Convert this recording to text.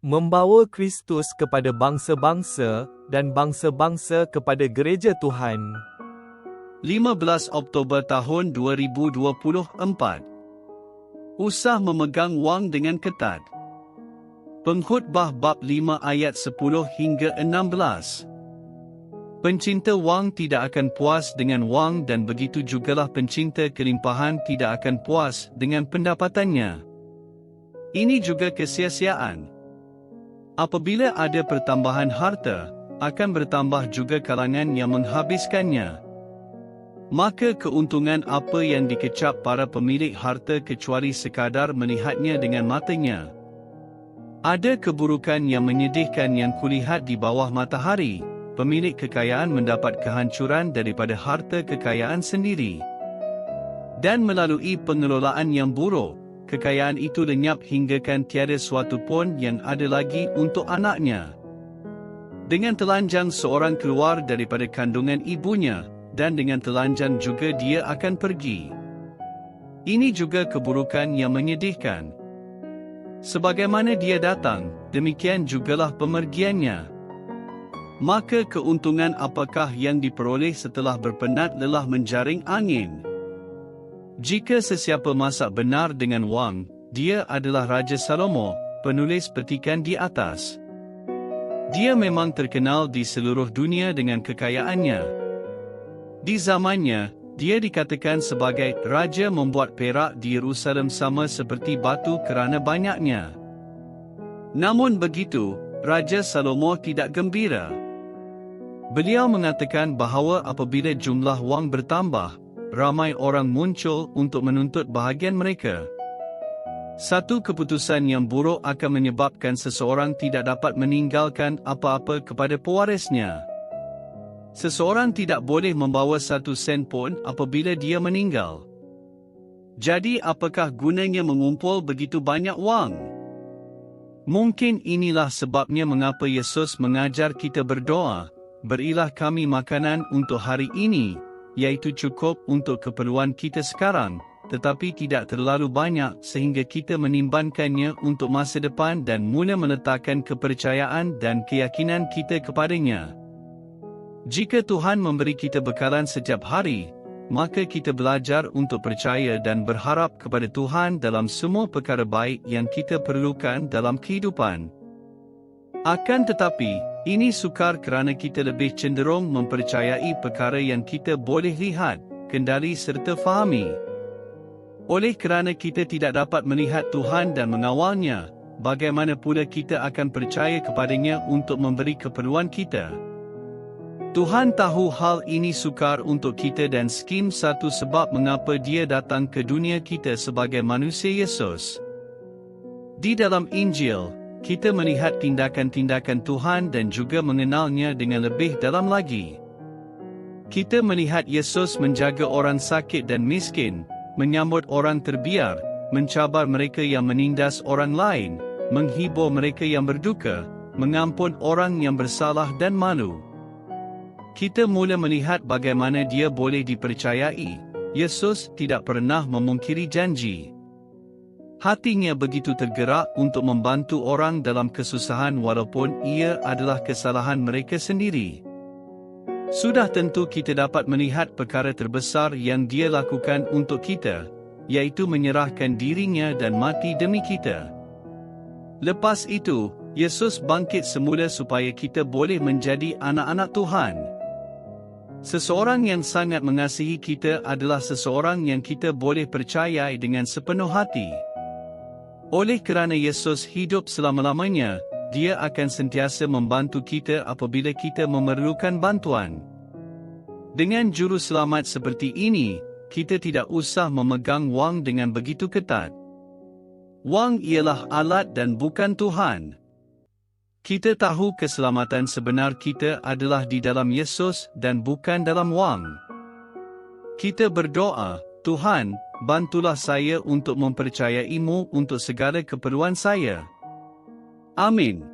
membawa Kristus kepada bangsa-bangsa dan bangsa-bangsa kepada gereja Tuhan. 15 Oktober tahun 2024. Usah memegang wang dengan ketat. Pengkhotbah bab 5 ayat 10 hingga 16. Pencinta wang tidak akan puas dengan wang dan begitu jugalah pencinta kelimpahan tidak akan puas dengan pendapatannya. Ini juga kesia-siaan. Apabila ada pertambahan harta, akan bertambah juga kalangan yang menghabiskannya. Maka keuntungan apa yang dikecap para pemilik harta kecuali sekadar melihatnya dengan matanya? Ada keburukan yang menyedihkan yang kulihat di bawah matahari. Pemilik kekayaan mendapat kehancuran daripada harta kekayaan sendiri. Dan melalui pengelolaan yang buruk, kekayaan itu lenyap hinggakan tiada suatu pun yang ada lagi untuk anaknya. Dengan telanjang seorang keluar daripada kandungan ibunya, dan dengan telanjang juga dia akan pergi. Ini juga keburukan yang menyedihkan. Sebagaimana dia datang, demikian jugalah pemergiannya. Maka keuntungan apakah yang diperoleh setelah berpenat lelah menjaring angin? Jika sesiapa masak benar dengan wang, dia adalah Raja Salomo, penulis petikan di atas. Dia memang terkenal di seluruh dunia dengan kekayaannya. Di zamannya, dia dikatakan sebagai Raja membuat perak di Yerusalem sama seperti batu kerana banyaknya. Namun begitu, Raja Salomo tidak gembira. Beliau mengatakan bahawa apabila jumlah wang bertambah, ramai orang muncul untuk menuntut bahagian mereka. Satu keputusan yang buruk akan menyebabkan seseorang tidak dapat meninggalkan apa-apa kepada pewarisnya. Seseorang tidak boleh membawa 1 sen pun apabila dia meninggal. Jadi apakah gunanya mengumpul begitu banyak wang? Mungkin inilah sebabnya mengapa Yesus mengajar kita berdoa, berilah kami makanan untuk hari ini, iaitu cukup untuk keperluan kita sekarang, tetapi tidak terlalu banyak sehingga kita menimbankannya untuk masa depan dan mula meletakkan kepercayaan dan keyakinan kita kepadanya. Jika Tuhan memberi kita bekalan setiap hari, maka kita belajar untuk percaya dan berharap kepada Tuhan dalam semua perkara baik yang kita perlukan dalam kehidupan. Akan tetapi, ini sukar kerana kita lebih cenderung mempercayai perkara yang kita boleh lihat, kendali serta fahami. Oleh kerana kita tidak dapat melihat Tuhan dan mengawalnya, bagaimana pula kita akan percaya kepadanya untuk memberi keperluan kita? Tuhan tahu hal ini sukar untuk kita dan skim satu sebab mengapa dia datang ke dunia kita sebagai manusia Yesus. Di dalam Injil, kita melihat tindakan-tindakan Tuhan dan juga mengenalnya dengan lebih dalam lagi. Kita melihat Yesus menjaga orang sakit dan miskin, menyambut orang terbiar, mencabar mereka yang menindas orang lain, menghibur mereka yang berduka, mengampun orang yang bersalah dan malu. Kita mula melihat bagaimana dia boleh dipercayai. Yesus tidak pernah memungkiri janji. Hatinya begitu tergerak untuk membantu orang dalam kesusahan walaupun ia adalah kesalahan mereka sendiri. Sudah tentu kita dapat melihat perkara terbesar yang dia lakukan untuk kita, iaitu menyerahkan dirinya dan mati demi kita. Lepas itu, Yesus bangkit semula supaya kita boleh menjadi anak-anak Tuhan. Seseorang yang sangat mengasihi kita adalah seseorang yang kita boleh percayai dengan sepenuh hati. Oleh kerana Yesus hidup selama-lamanya, dia akan sentiasa membantu kita apabila kita memerlukan bantuan. Dengan juru selamat seperti ini, kita tidak usah memegang wang dengan begitu ketat. Wang ialah alat dan bukan Tuhan. Kita tahu keselamatan sebenar kita adalah di dalam Yesus dan bukan dalam wang. Kita berdoa, Tuhan, bantulah saya untuk mempercayaimu untuk segala keperluan saya. Amin.